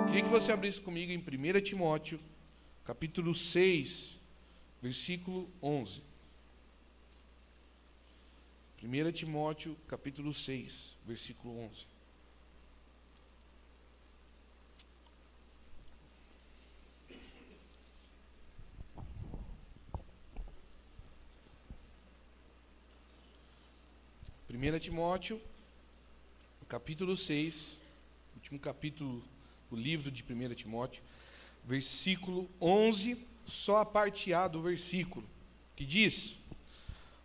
Queria que você abrisse comigo em 1 Timóteo, capítulo 6, versículo 11. 1 Timóteo, capítulo 6, versículo 11. Primeira Timóteo, capítulo 6, último capítulo do livro de 1 Timóteo, versículo 11, só a parte A do versículo, que diz: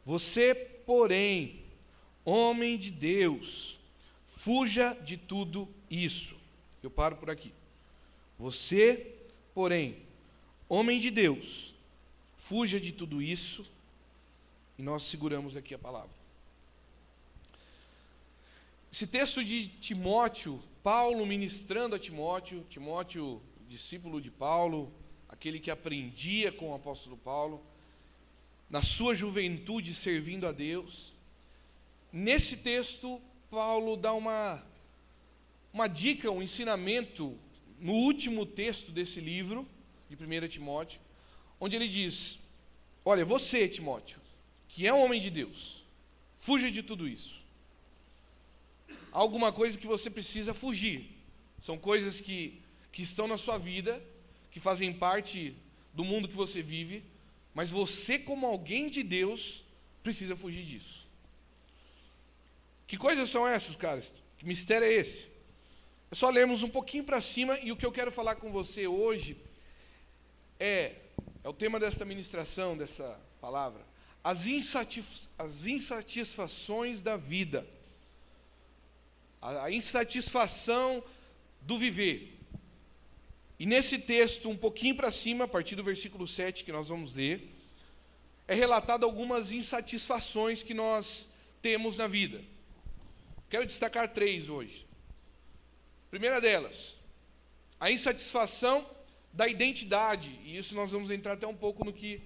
Você, porém, homem de Deus, fuja de tudo isso. Eu paro por aqui. Você, porém, homem de Deus, fuja de tudo isso, e nós seguramos aqui a palavra. Esse texto de Timóteo, Paulo ministrando a Timóteo, Timóteo, discípulo de Paulo, aquele que aprendia com o apóstolo Paulo, na sua juventude servindo a Deus. Nesse texto, Paulo dá uma dica, um ensinamento, no último texto desse livro, de 1 Timóteo, onde ele diz: olha, você, Timóteo, que é um homem de Deus, fuja de tudo isso. Há alguma coisa que você precisa fugir. São coisas que estão na sua vida, que fazem parte do mundo que você vive, mas você, como alguém de Deus, precisa fugir disso. Que coisas são essas, caras? Que mistério é esse? É só lermos um pouquinho para cima, e o que eu quero falar com você hoje é o tema desta ministração, dessa palavra: as insatisfações da vida. A insatisfação do viver. E nesse texto, um pouquinho para cima, a partir do versículo 7, que nós vamos ler, é relatado algumas insatisfações que nós temos na vida. Quero destacar 3 hoje. Primeira delas, a insatisfação da identidade. E isso nós vamos entrar até um pouco no que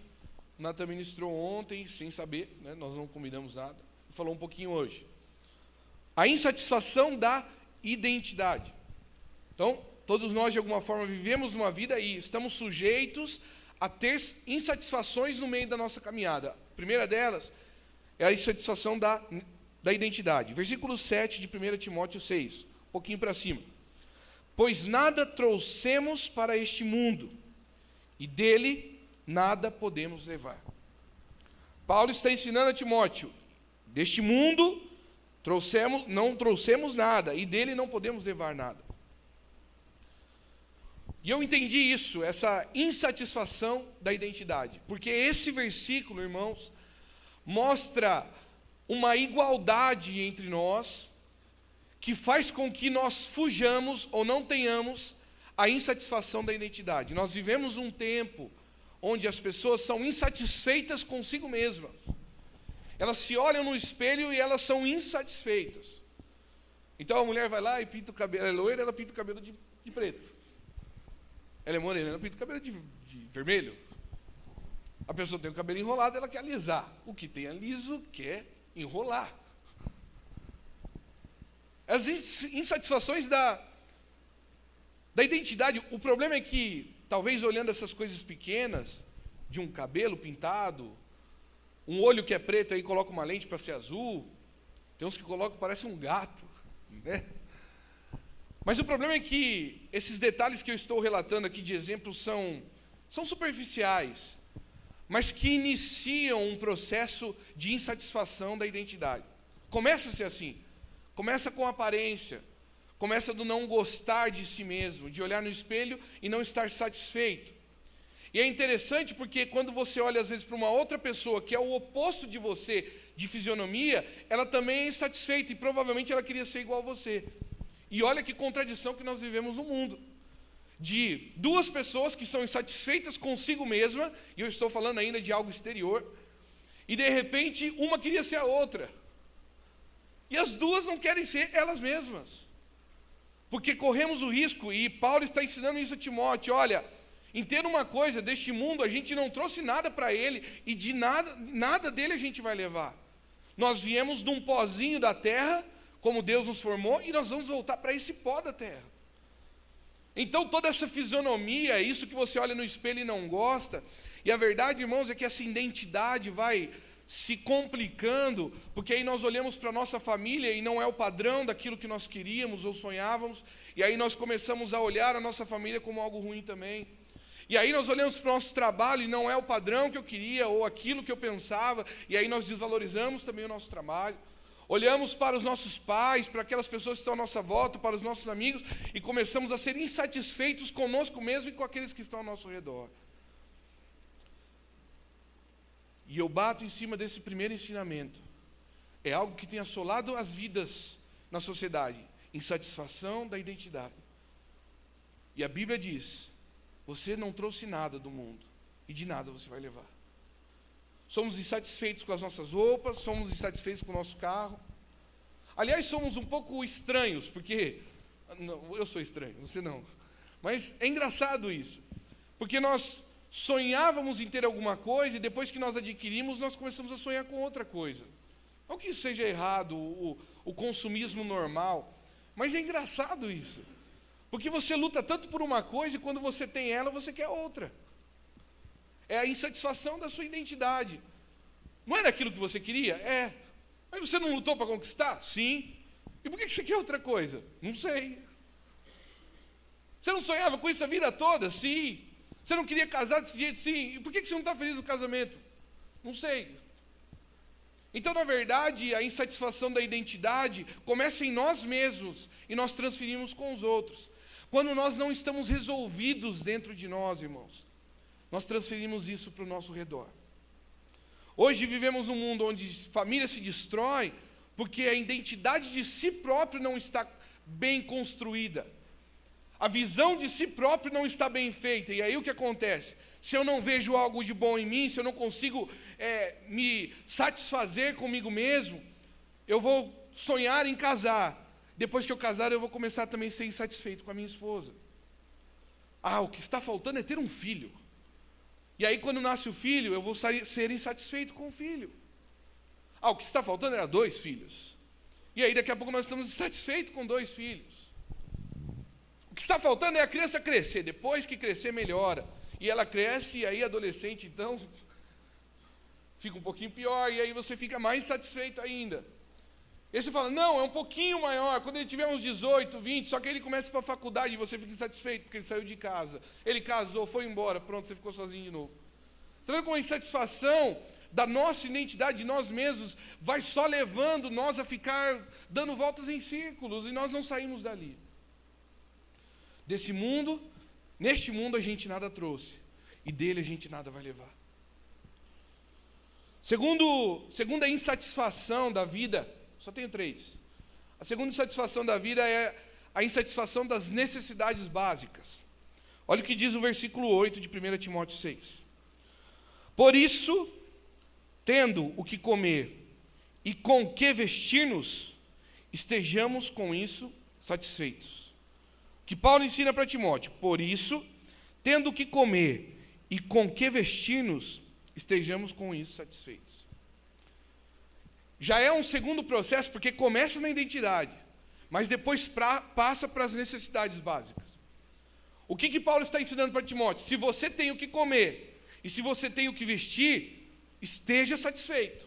o Nathan ministrou ontem, sem saber, né? Nós não combinamos nada. Falou um pouquinho hoje. A insatisfação da identidade. Então, todos nós de alguma forma vivemos numa vida e estamos sujeitos a ter insatisfações no meio da nossa caminhada. A primeira delas é a insatisfação da identidade. Versículo 7 de 1 Timóteo 6, um pouquinho para cima. Pois nada trouxemos para este mundo, e dele nada podemos levar. Paulo está ensinando a Timóteo: deste mundo não trouxemos nada, e dele não podemos levar nada. E eu entendi isso, essa insatisfação da identidade, porque esse versículo, irmãos, mostra uma igualdade entre nós, que faz com que nós fujamos ou não tenhamos a insatisfação da identidade. Nós vivemos um tempo onde as pessoas são insatisfeitas consigo mesmas. Elas se olham no espelho e elas são insatisfeitas. Então a mulher vai lá e pinta o cabelo. Ela é loira, ela pinta o cabelo de preto. Ela é morena, ela pinta o cabelo de vermelho. A pessoa tem o cabelo enrolado, ela quer alisar. O que tem liso quer enrolar. As insatisfações da identidade. O problema é que, talvez olhando essas coisas pequenas, de um cabelo pintado, um olho que é preto aí coloca uma lente para ser azul, tem uns que colocam, parece um gato, né? Mas o problema é que esses detalhes que eu estou relatando aqui de exemplos são superficiais, mas que iniciam um processo de insatisfação da identidade. Começa a ser assim, começa com a aparência, começa do não gostar de si mesmo, de olhar no espelho e não estar satisfeito. E é interessante porque quando você olha às vezes para uma outra pessoa que é o oposto de você, de fisionomia, ela também é insatisfeita e provavelmente ela queria ser igual a você. E olha que contradição que nós vivemos no mundo. De duas pessoas que são insatisfeitas consigo mesma, e eu estou falando ainda de algo exterior, e de repente uma queria ser a outra. E as duas não querem ser elas mesmas. Porque corremos o risco, e Paulo está ensinando isso a Timóteo: olha, entenda uma coisa, deste mundo a gente não trouxe nada para ele, e de nada dele a gente vai levar. Nós viemos de um pozinho da terra, como Deus nos formou, e nós vamos voltar para esse pó da terra. Então toda essa fisionomia, isso que você olha no espelho e não gosta, e a verdade, irmãos, é que essa identidade vai se complicando, porque aí nós olhamos para a nossa família e não é o padrão daquilo que nós queríamos ou sonhávamos, e aí nós começamos a olhar a nossa família como algo ruim também. E aí nós olhamos para o nosso trabalho e não é o padrão que eu queria ou aquilo que eu pensava, e aí nós desvalorizamos também o nosso trabalho. Olhamos para os nossos pais, para aquelas pessoas que estão à nossa volta, para os nossos amigos, e começamos a ser insatisfeitos conosco mesmo e com aqueles que estão ao nosso redor. E eu bato em cima desse primeiro ensinamento. É algo que tem assolado as vidas na sociedade. Insatisfação da identidade. E a Bíblia diz: você não trouxe nada do mundo, e de nada você vai levar. Somos insatisfeitos com as nossas roupas, somos insatisfeitos com o nosso carro. Aliás, somos um pouco estranhos, porque... Não, eu sou estranho, você não. Mas é engraçado isso, porque nós sonhávamos em ter alguma coisa, e depois que nós adquirimos, nós começamos a sonhar com outra coisa. Não que isso seja errado, o consumismo normal, mas é engraçado isso. Porque você luta tanto por uma coisa, e quando você tem ela, você quer outra. É a insatisfação da sua identidade. Não era aquilo que você queria? É. Mas você não lutou para conquistar? Sim. E por que você quer outra coisa? Não sei. Você não sonhava com isso a vida toda? Sim. Você não queria casar desse jeito? Sim. E por que você não está feliz no casamento? Não sei. Então, na verdade, a insatisfação da identidade começa em nós mesmos e nós transferimos com os outros. Quando nós não estamos resolvidos dentro de nós, irmãos, nós transferimos isso para o nosso redor. Hoje vivemos num mundo onde família se destrói porque a identidade de si próprio não está bem construída. A visão de si próprio não está bem feita. E aí o que acontece? Se eu não vejo algo de bom em mim, se eu não consigo me satisfazer comigo mesmo, eu vou sonhar em casar. Depois que eu casar, eu vou começar também a ser insatisfeito com a minha esposa. Ah, o que está faltando é ter um filho. E aí, quando nasce o filho, eu vou ser insatisfeito com o filho. Ah, o que está faltando era 2 filhos. E aí, daqui a pouco, nós estamos insatisfeitos com 2 filhos. O que está faltando é a criança crescer. Depois que crescer, melhora. E ela cresce, e aí, adolescente, então, fica um pouquinho pior. E aí, você fica mais insatisfeito ainda. E aí você fala, não, é um pouquinho maior. Quando ele tiver uns 18, 20, só que ele começa para a faculdade e você fica insatisfeito porque ele saiu de casa. Ele casou, foi embora, pronto, você ficou sozinho de novo. Você vê como a insatisfação da nossa identidade, de nós mesmos, vai só levando nós a ficar dando voltas em círculos e nós não saímos dali. Desse mundo, neste mundo a gente nada trouxe e dele a gente nada vai levar. Segunda insatisfação da vida, só tenho 3. A segunda insatisfação da vida é a insatisfação das necessidades básicas. Olha o que diz o versículo 8 de 1 Timóteo 6. Por isso, tendo o que comer e com que vestir-nos, estejamos com isso satisfeitos. O que Paulo ensina para Timóteo, por isso, tendo o que comer e com que vestir-nos, estejamos com isso satisfeitos. Já é um segundo processo, porque começa na identidade, mas depois passa para as necessidades básicas. O que Paulo está ensinando para Timóteo? Se você tem o que comer e se você tem o que vestir, esteja satisfeito.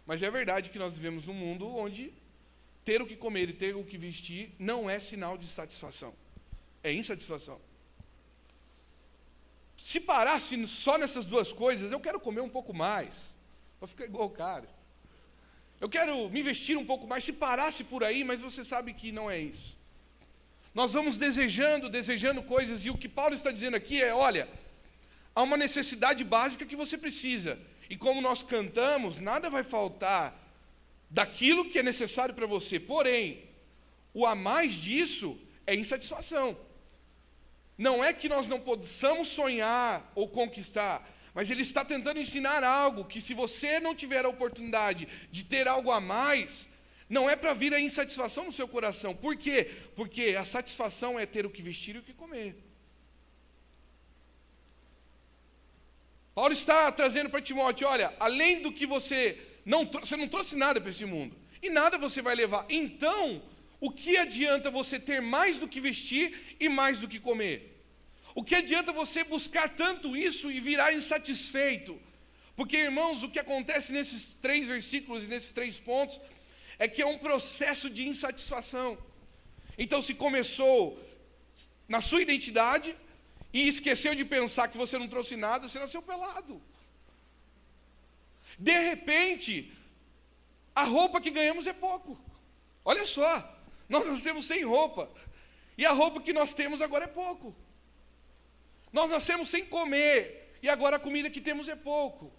Mas é verdade que nós vivemos num mundo onde ter o que comer e ter o que vestir não é sinal de satisfação, é insatisfação. Se parasse só nessas 2 coisas, eu quero comer um pouco mais, vou ficar igual o cara. Eu quero me vestir um pouco mais, se parasse por aí, mas você sabe que não é isso. Nós vamos desejando coisas, e o que Paulo está dizendo aqui é, olha, há uma necessidade básica que você precisa, e como nós cantamos, nada vai faltar daquilo que é necessário para você, porém, o a mais disso é insatisfação. Não é que nós não possamos sonhar ou conquistar, mas ele está tentando ensinar algo que, se você não tiver a oportunidade de ter algo a mais, não é para vir a insatisfação no seu coração. Por quê? Porque a satisfação é ter o que vestir e o que comer. Paulo está trazendo para Timóteo, olha, além do que você não trouxe nada para esse mundo, e nada você vai levar. Então, O que adianta você ter mais do que vestir e mais do que comer? O que adianta você buscar tanto isso e virar insatisfeito? Porque, irmãos, o que acontece nesses 3 versículos e nesses 3 pontos é que é um processo de insatisfação. Então, se começou na sua identidade e esqueceu de pensar que você não trouxe nada, você nasceu pelado. De repente, a roupa que ganhamos é pouco. Olha só, nós nascemos sem roupa, e a roupa que nós temos agora é pouco. Nós nascemos sem comer, e agora a comida que temos é pouco.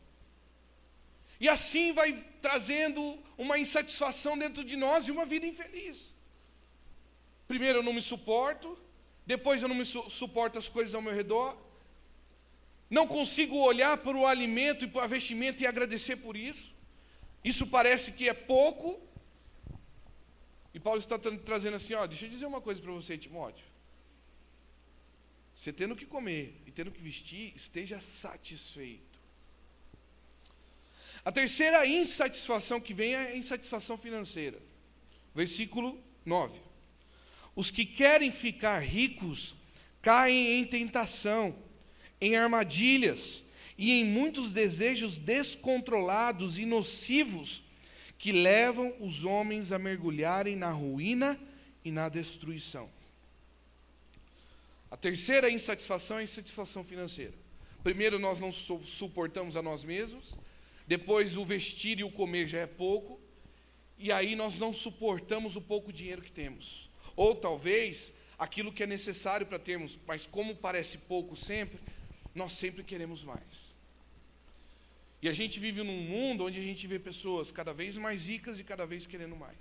E assim vai trazendo uma insatisfação dentro de nós e uma vida infeliz. Primeiro eu não me suporto, depois eu não me suporto as coisas ao meu redor, não consigo olhar para o alimento e para a vestimenta e agradecer por isso. Isso parece que é pouco. E Paulo está trazendo assim, deixa eu dizer uma coisa para você, Timóteo. Você tendo que comer e tendo que vestir, esteja satisfeito. A terceira insatisfação que vem é a insatisfação financeira. Versículo 9. Os que querem ficar ricos caem em tentação, em armadilhas e em muitos desejos descontrolados e nocivos que levam os homens a mergulharem na ruína e na destruição. A terceira insatisfação é a insatisfação financeira. Primeiro, nós não suportamos a nós mesmos. Depois, o vestir e o comer já é pouco. E aí nós não suportamos o pouco dinheiro que temos. Ou talvez, aquilo que é necessário para termos, mas como parece pouco sempre, nós sempre queremos mais. E a gente vive num mundo onde a gente vê pessoas cada vez mais ricas e cada vez querendo mais.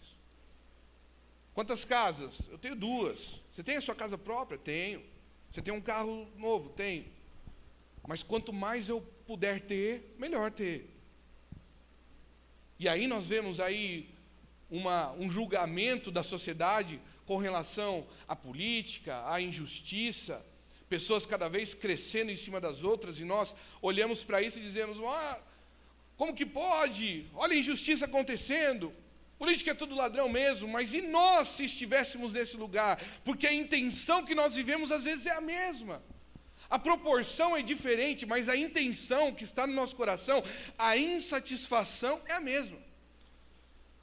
Quantas casas? Eu tenho 2. Você tem a sua casa própria? Tenho. Você tem um carro novo? Tenho. Mas quanto mais eu puder ter, melhor ter. E aí nós vemos aí um julgamento da sociedade com relação à política, à injustiça, pessoas cada vez crescendo em cima das outras, e nós olhamos para isso e dizemos, como que pode? Olha a injustiça acontecendo, política é tudo ladrão mesmo, mas e nós se estivéssemos nesse lugar? Porque a intenção que nós vivemos às vezes é a mesma. A proporção é diferente, mas a intenção que está no nosso coração, a insatisfação é a mesma.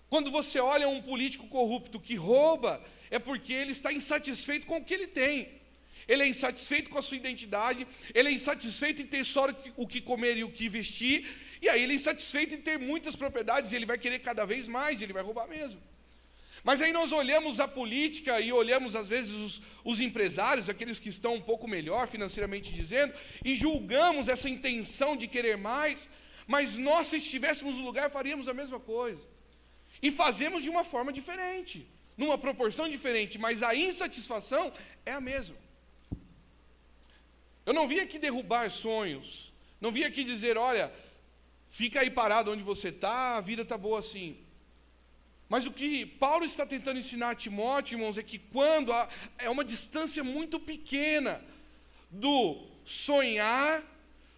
Quando você olha um político corrupto que rouba, é porque ele está insatisfeito com o que ele tem. Ele é insatisfeito com a sua identidade, ele é insatisfeito em ter só o que comer e o que vestir, e aí ele é insatisfeito em ter muitas propriedades, e ele vai querer cada vez mais, ele vai roubar mesmo. Mas aí nós olhamos a política e olhamos às vezes os empresários, aqueles que estão um pouco melhor financeiramente dizendo, e julgamos essa intenção de querer mais, mas nós, se estivéssemos no lugar, faríamos a mesma coisa. E fazemos de uma forma diferente, numa proporção diferente, mas a insatisfação é a mesma. Eu não vim aqui derrubar sonhos, não vim aqui dizer, olha, fica aí parado onde você está, a vida está boa assim. Mas o que Paulo está tentando ensinar a Timóteo, irmãos, é que quando é uma distância muito pequena do sonhar,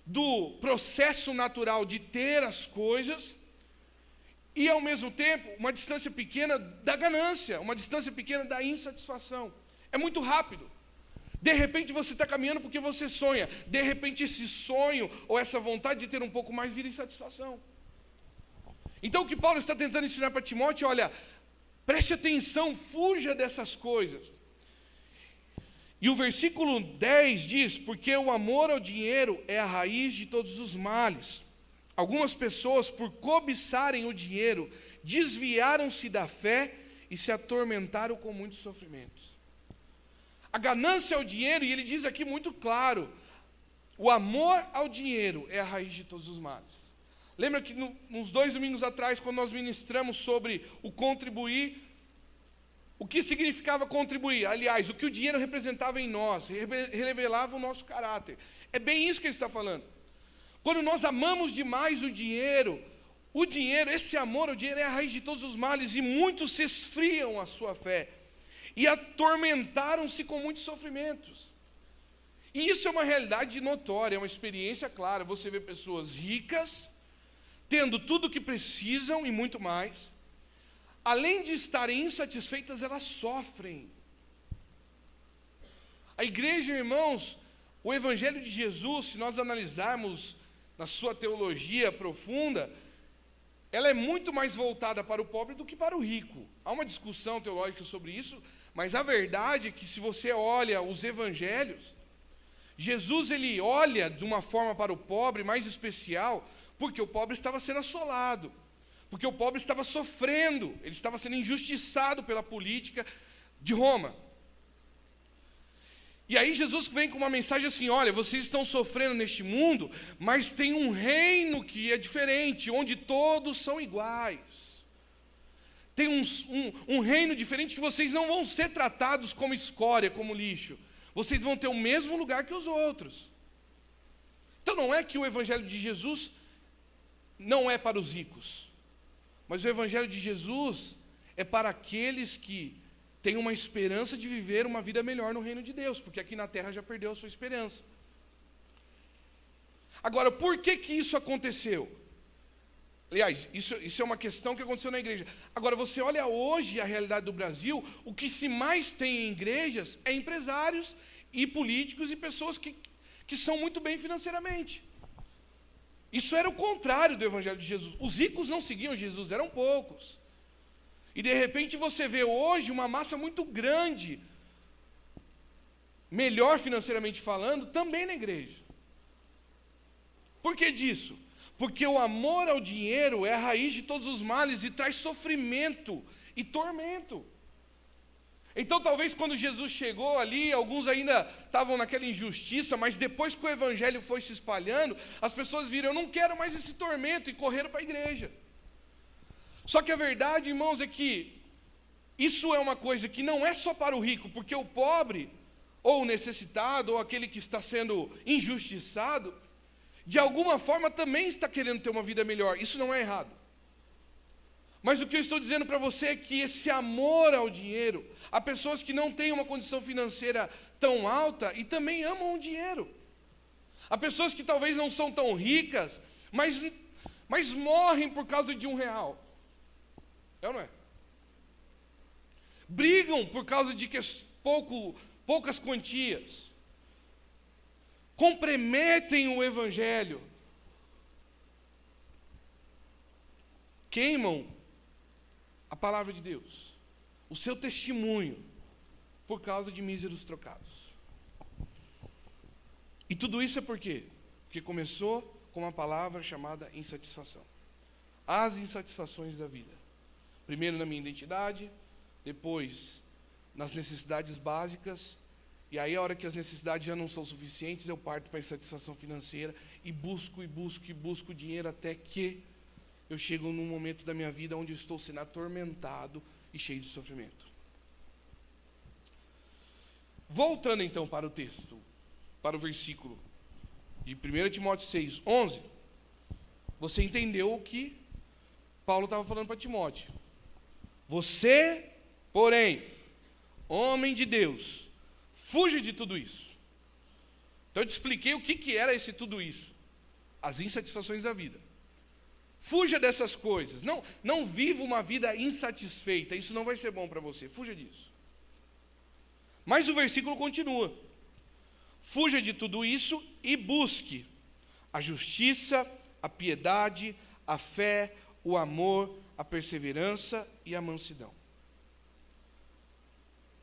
do processo natural de ter as coisas, e ao mesmo tempo, uma distância pequena da ganância, uma distância pequena da insatisfação. É muito rápido. De repente você está caminhando porque você sonha. De repente esse sonho, ou essa vontade de ter um pouco mais, vira insatisfação. Então o que Paulo está tentando ensinar para Timóteo, olha, preste atenção, fuja dessas coisas. E o versículo 10 diz, porque o amor ao dinheiro é a raiz de todos os males. Algumas pessoas, por cobiçarem o dinheiro, desviaram-se da fé e se atormentaram com muitos sofrimentos. A ganância ao dinheiro, e ele diz aqui muito claro, o amor ao dinheiro é a raiz de todos os males. Lembra que uns 2 domingos atrás, quando nós ministramos sobre o contribuir, o que significava contribuir? Aliás, o que o dinheiro representava em nós, revelava o nosso caráter. É bem isso que ele está falando. Quando nós amamos demais o dinheiro, esse amor ao dinheiro é a raiz de todos os males, e muitos se esfriam a sua fé, e atormentaram-se com muitos sofrimentos. E isso é uma realidade notória, é uma experiência clara. Você vê pessoas ricas, tendo tudo o que precisam e muito mais, além de estarem insatisfeitas, elas sofrem. A igreja, irmãos, o Evangelho de Jesus, se nós analisarmos na sua teologia profunda, ela é muito mais voltada para o pobre do que para o rico. Há uma discussão teológica sobre isso, mas a verdade é que se você olha os evangelhos, Jesus ele olha de uma forma para o pobre mais especial, porque o pobre estava sendo assolado, porque o pobre estava sofrendo, ele estava sendo injustiçado pela política de Roma. E aí Jesus vem com uma mensagem assim: olha, vocês estão sofrendo neste mundo, mas tem um reino que é diferente, onde todos são iguais. Tem um reino diferente que vocês não vão ser tratados como escória, como lixo. Vocês vão ter o mesmo lugar que os outros. Então não é que o Evangelho de Jesus não é para os ricos, mas o Evangelho de Jesus é para aqueles que têm uma esperança de viver uma vida melhor no reino de Deus, porque aqui na terra já perdeu a sua esperança. Agora, por que isso aconteceu? Aliás, isso é uma questão que aconteceu na igreja. Agora, você olha hoje a realidade do Brasil, o que se mais tem em igrejas é empresários e políticos e pessoas que são muito bem financeiramente. Isso era o contrário do Evangelho de Jesus. Os ricos não seguiam Jesus, eram poucos. E de repente você vê hoje uma massa muito grande, melhor financeiramente falando, também na igreja. Por que disso? Porque o amor ao dinheiro é a raiz de todos os males e traz sofrimento e tormento. Então talvez quando Jesus chegou ali, alguns ainda estavam naquela injustiça, mas depois que o evangelho foi se espalhando, as pessoas viram: eu não quero mais esse tormento, e correram para a igreja. Só que a verdade, irmãos, é que isso é uma coisa que não é só para o rico, porque o pobre, ou o necessitado, ou aquele que está sendo injustiçado, de alguma forma também está querendo ter uma vida melhor. Isso não é errado. Mas o que eu estou dizendo para você é que esse amor ao dinheiro, há pessoas que não têm uma condição financeira tão alta e também amam o dinheiro. Há pessoas que talvez não são tão ricas, mas morrem por causa de R$1. É ou não é? Brigam por causa de poucas quantias. Comprometem o evangelho. Queimam a palavra de Deus, o seu testemunho, por causa de míseros trocados. E tudo isso é por quê? Porque começou com uma palavra chamada insatisfação. As insatisfações da vida. Primeiro na minha identidade, depois nas necessidades básicas, e aí a hora que as necessidades já não são suficientes, eu parto para a insatisfação financeira e busco dinheiro até que eu chego num momento da minha vida onde eu estou sendo atormentado e cheio de sofrimento. Voltando então para o texto, para o versículo de 1 Timóteo 6:11, você entendeu o que Paulo estava falando para Timóteo. Você, porém, homem de Deus, fuja de tudo isso. Então eu te expliquei o que era esse tudo isso. As insatisfações da vida. Fuja dessas coisas. Não viva uma vida insatisfeita. Isso não vai ser bom para você. Fuja disso. Mas o versículo continua. Fuja de tudo isso e busque a justiça, a piedade, a fé, o amor, a perseverança e a mansidão.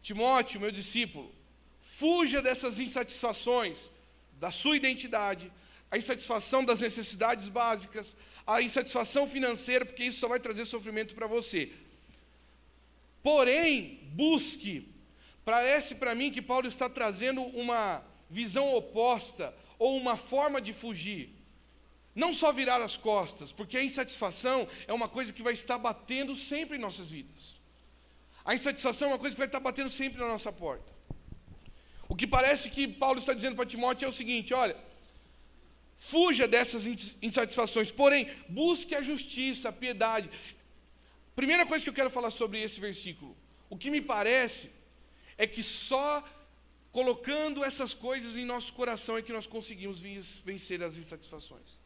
Timóteo, meu discípulo, fuja dessas insatisfações da sua identidade, a insatisfação das necessidades básicas, a insatisfação financeira, porque isso só vai trazer sofrimento para você. Porém, busque. Parece para mim que Paulo está trazendo uma visão oposta, ou uma forma de fugir. Não só virar as costas, porque a insatisfação é uma coisa que vai estar batendo sempre em nossas vidas. A insatisfação é uma coisa que vai estar batendo sempre na nossa porta. O que parece que Paulo está dizendo para Timóteo é o seguinte: olha, fuja dessas insatisfações, porém, busque a justiça, a piedade. Primeira coisa que eu quero falar sobre esse versículo, o que me parece é que só colocando essas coisas em nosso coração é que nós conseguimos vencer as insatisfações.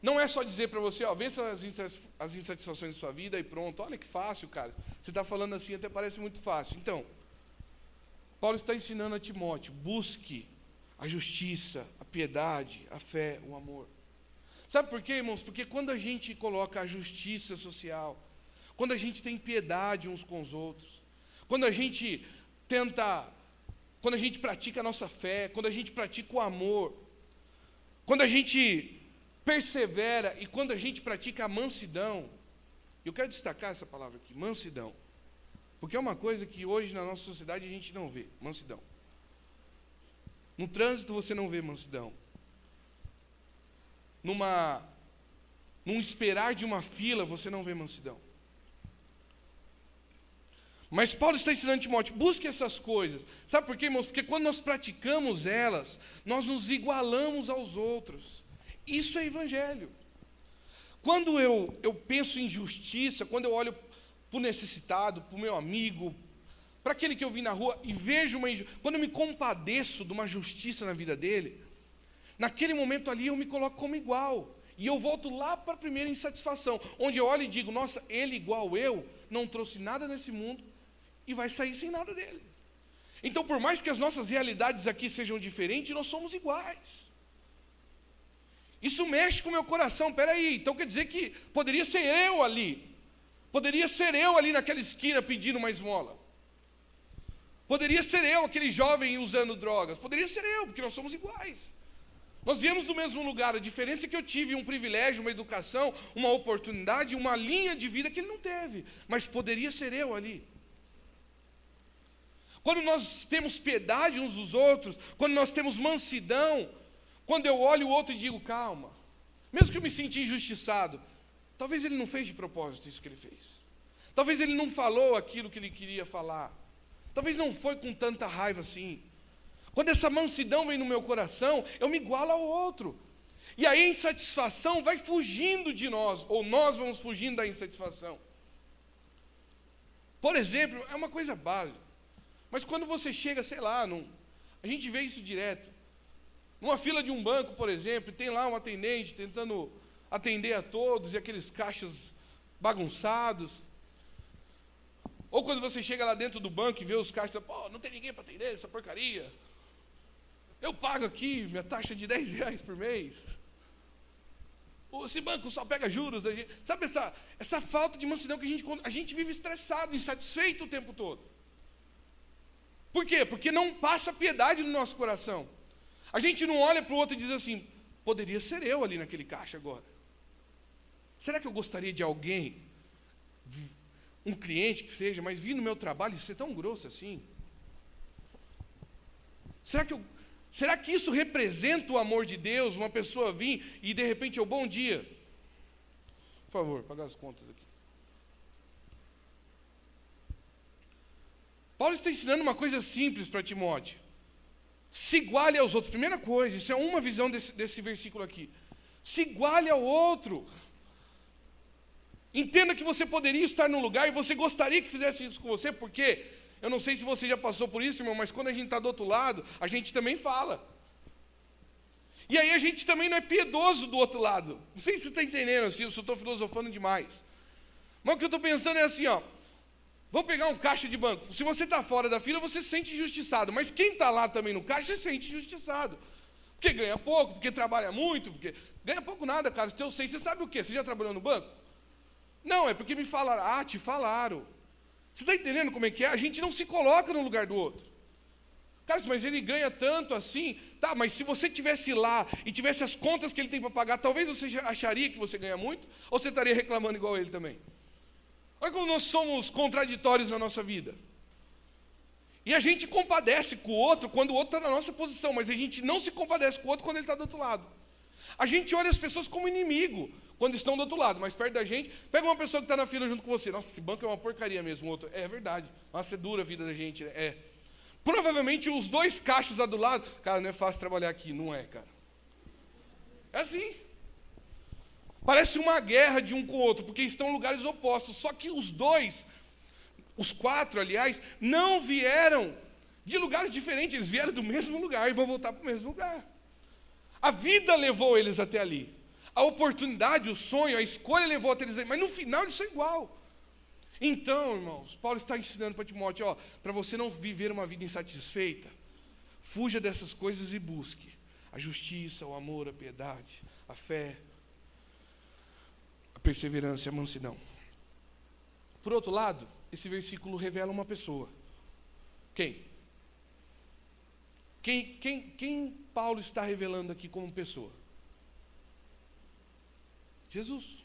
Não é só dizer para você, vença as insatisfações da sua vida e pronto. Olha que fácil, cara. Você está falando assim, até parece muito fácil. Então, Paulo está ensinando a Timóteo, busque a justiça, a piedade, a fé, o amor. Sabe por quê, irmãos? Porque quando a gente coloca a justiça social, quando a gente tem piedade uns com os outros, quando a gente pratica a nossa fé, quando a gente pratica o amor, quando a gente persevera e quando a gente pratica a mansidão, eu quero destacar essa palavra aqui, mansidão, porque é uma coisa que hoje na nossa sociedade a gente não vê, mansidão. No trânsito você não vê mansidão. Num esperar de uma fila você não vê mansidão. Mas Paulo está ensinando Timóteo, busque essas coisas. Sabe por quê, irmãos? Porque quando nós praticamos elas, nós nos igualamos aos outros. Isso é evangelho. Quando eu penso em justiça, quando eu olho para o necessitado, para o meu amigo, para aquele que eu vi na rua e vejo quando eu me compadeço de uma justiça na vida dele, naquele momento ali eu me coloco como igual. E eu volto lá para a primeira insatisfação, onde eu olho e digo, nossa, ele igual eu, não trouxe nada nesse mundo e vai sair sem nada dele. Então, por mais que as nossas realidades aqui sejam diferentes, nós somos iguais. Isso mexe com o meu coração. Peraí, então quer dizer que poderia ser eu ali. Poderia ser eu ali naquela esquina pedindo uma esmola. Poderia ser eu, aquele jovem usando drogas. Poderia ser eu, porque nós somos iguais. Nós viemos do mesmo lugar. A diferença é que eu tive um privilégio, uma educação, uma oportunidade, uma linha de vida que ele não teve. Mas poderia ser eu ali. Quando nós temos piedade uns dos outros, quando nós temos mansidão, quando eu olho o outro e digo, calma, mesmo que eu me sinta injustiçado, talvez ele não fez de propósito isso que ele fez. Talvez ele não falou aquilo que ele queria falar. Talvez não foi com tanta raiva assim. Quando essa mansidão vem no meu coração, eu me igualo ao outro. E aí a insatisfação vai fugindo de nós, ou nós vamos fugindo da insatisfação. Por exemplo, é uma coisa básica, mas quando você chega, sei lá, a gente vê isso direto. Numa fila de um banco, por exemplo, tem lá um atendente tentando atender a todos e aqueles caixas bagunçados. Ou quando você chega lá dentro do banco e vê os caixas, não tem ninguém para atender essa porcaria. Eu pago aqui minha taxa de R$10 por mês. Esse banco só pega juros. Sabe essa falta de mansidão que a gente vive estressado, insatisfeito o tempo todo. Por quê? Porque não passa piedade no nosso coração. A gente não olha para o outro e diz assim, poderia ser eu ali naquele caixa agora. Será que eu gostaria de alguém, um cliente que seja, mas vir no meu trabalho e ser tão grosso assim? Será que isso representa o amor de Deus? Uma pessoa vir e de repente bom dia. Por favor, pagar as contas aqui. Paulo está ensinando uma coisa simples para Timóteo. Se iguale aos outros. Primeira coisa, isso é uma visão desse versículo aqui. Se iguale ao outro. Entenda que você poderia estar num lugar e você gostaria que fizesse isso com você, porque eu não sei se você já passou por isso, irmão, mas quando a gente está do outro lado, a gente também fala. E aí a gente também não é piedoso do outro lado. Não sei se você está entendendo, assim, eu só estou filosofando demais. Mas o que eu estou pensando é assim, vamos pegar um caixa de banco. Se você está fora da fila, você se sente injustiçado. Mas quem está lá também no caixa, se sente injustiçado. Porque ganha pouco, porque trabalha muito, porque... Ganha pouco nada, cara. Se eu sei, você sabe o quê? Você já trabalhou no banco? Não, é porque me falaram. Te falaram. Você está entendendo como é que é? A gente não se coloca no lugar do outro. Cara, mas ele ganha tanto assim. Tá, mas se você estivesse lá e tivesse as contas que ele tem para pagar, talvez você acharia que você ganha muito, ou você estaria reclamando igual ele também? Olha como nós somos contraditórios na nossa vida. E a gente compadece com o outro quando o outro está na nossa posição, mas a gente não se compadece com o outro quando ele está do outro lado. A gente olha as pessoas como inimigo quando estão do outro lado, mas perto da gente, pega uma pessoa que está na fila junto com você. Nossa, esse banco é uma porcaria mesmo. O outro, é verdade. Nossa, é dura a vida da gente. É. Provavelmente os dois caixas lá do lado, cara, não é fácil trabalhar aqui. Não é, cara. É assim. Parece uma guerra de um com o outro, porque estão em lugares opostos. Só que os dois, os quatro, aliás, não vieram de lugares diferentes. Eles vieram do mesmo lugar e vão voltar para o mesmo lugar. A vida levou eles até ali. A oportunidade, o sonho, a escolha levou até dizer, mas no final isso é igual. Então, irmãos, Paulo está ensinando para Timóteo, para você não viver uma vida insatisfeita, fuja dessas coisas e busque a justiça, o amor, a piedade, a fé, a perseverança e a mansidão. Por outro lado, esse versículo revela uma pessoa. Quem? Quem Paulo está revelando aqui como pessoa? Jesus.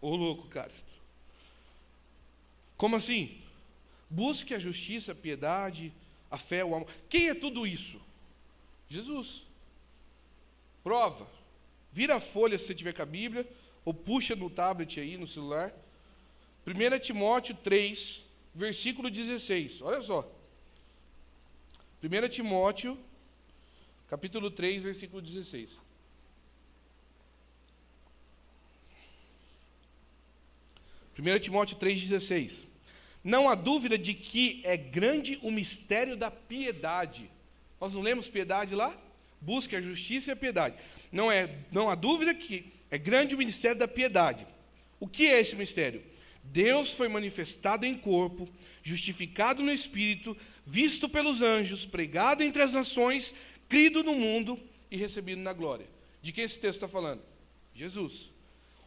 Ô louco, Cáristo. Como assim? Busque a justiça, a piedade, a fé, o amor. Quem é tudo isso? Jesus. Prova. Vira a folha se você tiver com a Bíblia, ou puxa no tablet aí, no celular. 1 Timóteo 3, versículo 16. Olha só. 1 Timóteo, capítulo 3, versículo 16. Timóteo 3,16. Não há dúvida de que é grande o mistério da piedade. Nós não lemos piedade lá? Busque a justiça e a piedade. Não há dúvida que é grande o mistério da piedade. O que é esse mistério? Deus foi manifestado em corpo, justificado no Espírito, visto pelos anjos, pregado entre as nações, crido no mundo e recebido na glória. De quem esse texto está falando? Jesus.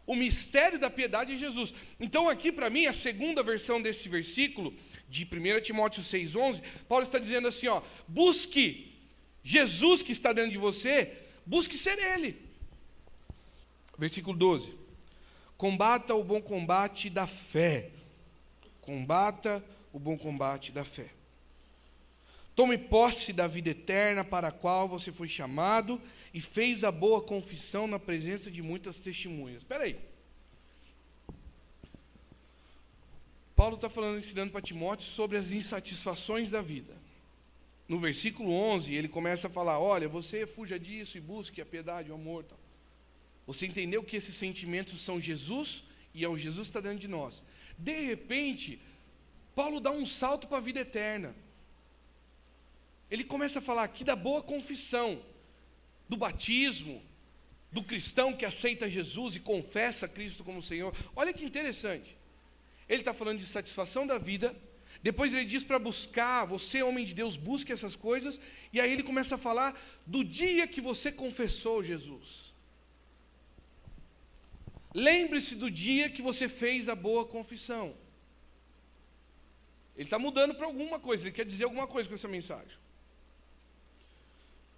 O mistério da piedade é Jesus. Então aqui para mim, a segunda versão desse versículo, de 1 Timóteo 6,11, Paulo está dizendo assim, busque Jesus que está dentro de você, busque ser Ele. Versículo 12. Combata o bom combate da fé. Combata o bom combate da fé. Tome posse da vida eterna para a qual você foi chamado e fez a boa confissão na presença de muitas testemunhas. Espera aí. Paulo está ensinando para Timóteo sobre as insatisfações da vida. No versículo 11, ele começa a falar, olha, você fuja disso e busque a piedade, o amor. Tal. Você entendeu que esses sentimentos são Jesus e é o Jesus que está dentro de nós. De repente, Paulo dá um salto para a vida eterna. Ele começa a falar aqui da boa confissão, do batismo, do cristão que aceita Jesus e confessa Cristo como Senhor. Olha que interessante. Ele está falando de satisfação da vida, depois ele diz para buscar, você, homem de Deus, busque essas coisas, e aí ele começa a falar do dia que você confessou Jesus. Lembre-se do dia que você fez a boa confissão. Ele está mudando para alguma coisa, ele quer dizer alguma coisa com essa mensagem.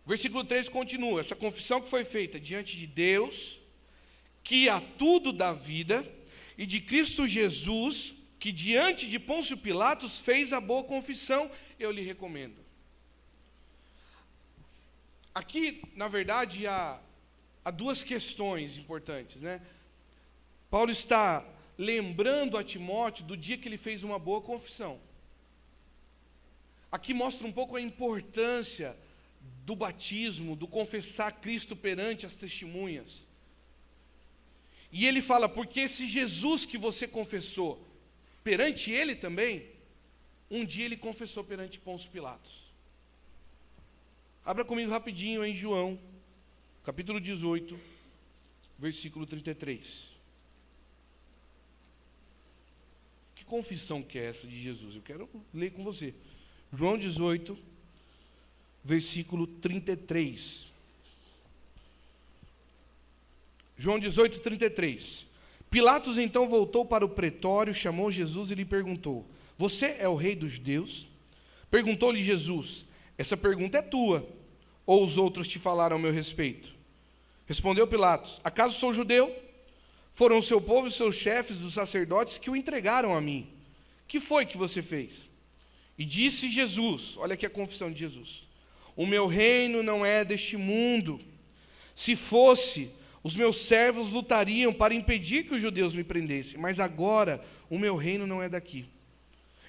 Versículo 3 continua, essa confissão que foi feita diante de Deus, que a tudo dá vida, e de Cristo Jesus, que diante de Pôncio Pilatos fez a boa confissão, eu lhe recomendo. Aqui, na verdade, há duas questões importantes, né? Paulo está lembrando a Timóteo do dia que ele fez uma boa confissão. Aqui mostra um pouco a importância do batismo, do confessar Cristo perante as testemunhas. E ele fala, porque esse Jesus que você confessou, perante ele também, um dia ele confessou perante Pôncio Pilatos. Abra comigo rapidinho em João, capítulo 18, versículo 33. Que confissão que é essa de Jesus? Eu quero ler com você. João 18, versículo 33. João 18, 33. Pilatos então voltou para o pretório, chamou Jesus e lhe perguntou, você é o rei dos judeus? Perguntou-lhe Jesus, essa pergunta é tua, ou os outros te falaram a meu respeito? Respondeu Pilatos, acaso sou judeu? Foram o seu povo e seus chefes dos sacerdotes que o entregaram a mim. Que foi que você fez? E disse Jesus, olha aqui a confissão de Jesus, o meu reino não é deste mundo. Se fosse, os meus servos lutariam para impedir que os judeus me prendessem, mas agora o meu reino não é daqui.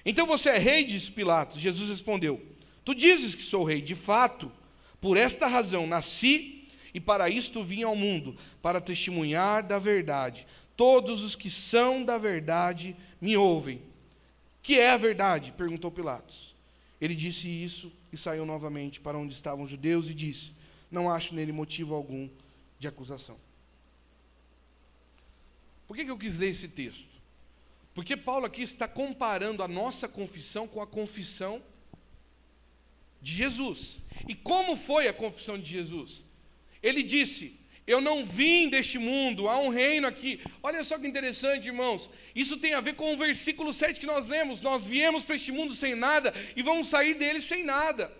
Então você é rei, disse Pilatos. Jesus respondeu, tu dizes que sou rei, de fato, por esta razão nasci e para isto vim ao mundo, para testemunhar da verdade. Todos os que são da verdade me ouvem. Que é a verdade? Perguntou Pilatos. Ele disse isso e saiu novamente para onde estavam os judeus e disse, não acho nele motivo algum de acusação. Por que eu quis ler esse texto? Porque Paulo aqui está comparando a nossa confissão com a confissão de Jesus. E como foi a confissão de Jesus? Ele disse: eu não vim deste mundo, há um reino aqui. Olha só que interessante, irmãos. Isso tem a ver com o versículo 7 que nós lemos. Nós viemos para este mundo sem nada e vamos sair dele sem nada.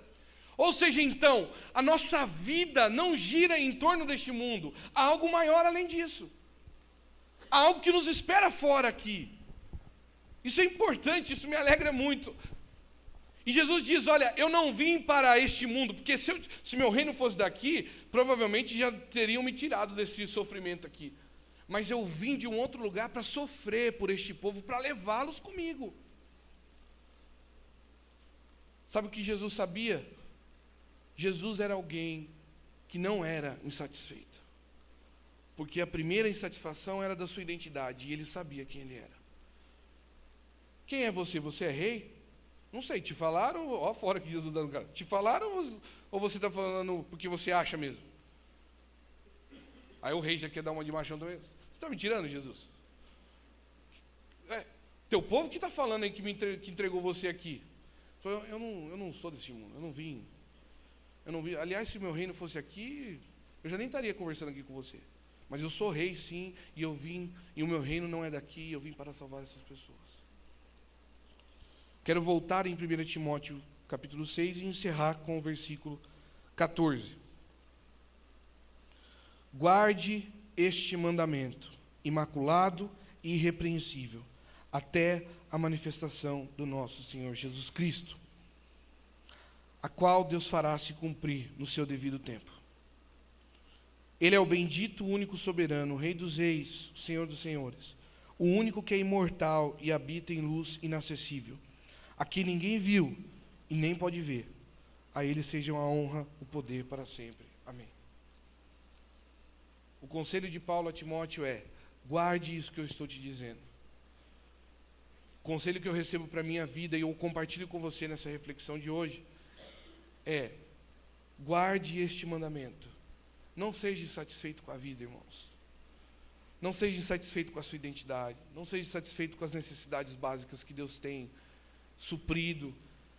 Ou seja, então, a nossa vida não gira em torno deste mundo. Há algo maior além disso. Há algo que nos espera fora aqui. Isso é importante, isso me alegra muito. E Jesus diz: olha, eu não vim para este mundo, porque se meu reino fosse daqui, provavelmente já teriam me tirado desse sofrimento aqui. Mas eu vim de um outro lugar para sofrer por este povo, para levá-los comigo. Sabe o que Jesus sabia? Jesus era alguém que não era insatisfeito. Porque a primeira insatisfação era da sua identidade, e ele sabia quem ele era. Quem é você? Você é rei? Não sei, te falaram, ó fora que Jesus dá no cara. Te falaram ou você está falando porque você acha mesmo? Aí o rei já quer dar uma de machão também. Você está me tirando, Jesus? Teu povo que está falando aí que entregou você aqui. Eu não sou desse mundo, eu não vim. Aliás, se meu reino fosse aqui, eu já nem estaria conversando aqui com você. Mas eu sou rei, sim, e eu vim, e o meu reino não é daqui, eu vim para salvar essas pessoas. Quero voltar em 1 Timóteo capítulo 6 e encerrar com o versículo 14. Guarde este mandamento, imaculado e irrepreensível, até a manifestação do nosso Senhor Jesus Cristo, a qual Deus fará se cumprir no seu devido tempo. Ele é o bendito, único soberano, o Rei dos reis, o Senhor dos senhores, o único que é imortal e habita em luz inacessível, a quem ninguém viu e nem pode ver. A ele sejam a honra, o poder para sempre. Amém. O conselho de Paulo a Timóteo é: guarde isso que eu estou te dizendo. O conselho que eu recebo para a minha vida e eu compartilho com você nessa reflexão de hoje é: guarde este mandamento. Não seja insatisfeito com a vida, irmãos. Não seja insatisfeito com a sua identidade. Não seja insatisfeito com as necessidades básicas que Deus tem suprido.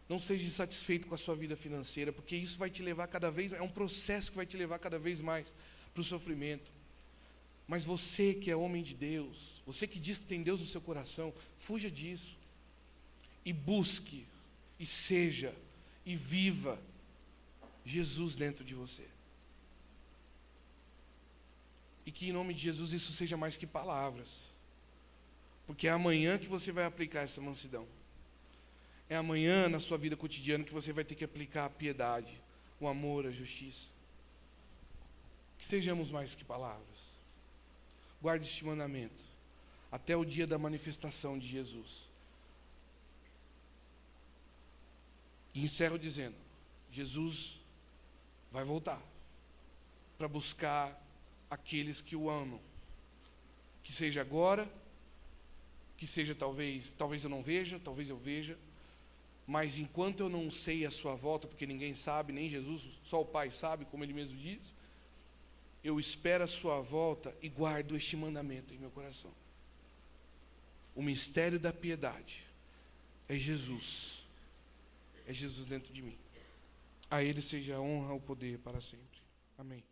Não seja insatisfeito com a sua vida financeira, porque isso vai te levar cada vez, é um processo que vai te levar cada vez mais para o sofrimento. Mas você que é homem de Deus, você que diz que tem Deus no seu coração, fuja disso. E busque, e seja, e viva Jesus dentro de você. E que em nome de Jesus isso seja mais que palavras. Porque é amanhã que você vai aplicar essa mansidão. É amanhã na sua vida cotidiana que você vai ter que aplicar a piedade, o amor, a justiça. Que sejamos mais que palavras. Guarde este mandamento até o dia da manifestação de Jesus. E encerro dizendo: Jesus vai voltar para buscar aqueles que o amam. Que seja agora, que seja talvez eu não veja, talvez eu veja, mas enquanto eu não sei a sua volta, porque ninguém sabe, nem Jesus, só o Pai sabe, como Ele mesmo diz, eu espero a sua volta e guardo este mandamento em meu coração. O mistério da piedade é Jesus. É Jesus dentro de mim. A Ele seja a honra, o poder para sempre. Amém.